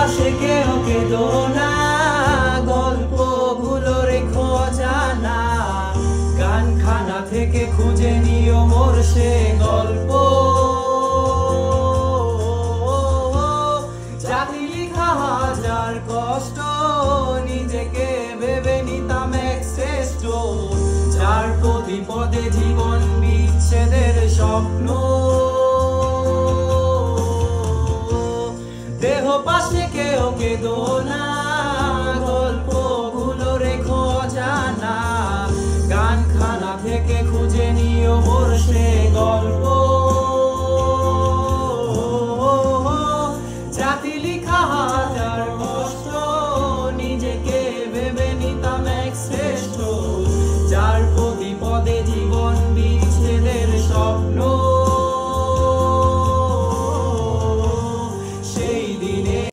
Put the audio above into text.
পাশে কেউ কেঁদো না, গল্পগুলো রেখো জানা, গানখানা থেকে খুঁজে নিও মোর সে গল্প। জাতি লিখা হাজার কষ্ট, নিজেকে ভেবে নিতাম এক শ্রেষ্ঠ, যার প্রতি পদে জীবন বিচ্ছেদের স্বপ্ন। দেহ পাশে কেউ কেঁদো না, গল্পগুলো রেখো জানা, গানখানা থেকে খুঁজে নিও মোর সে গল্প। জাতি লিখা হাজার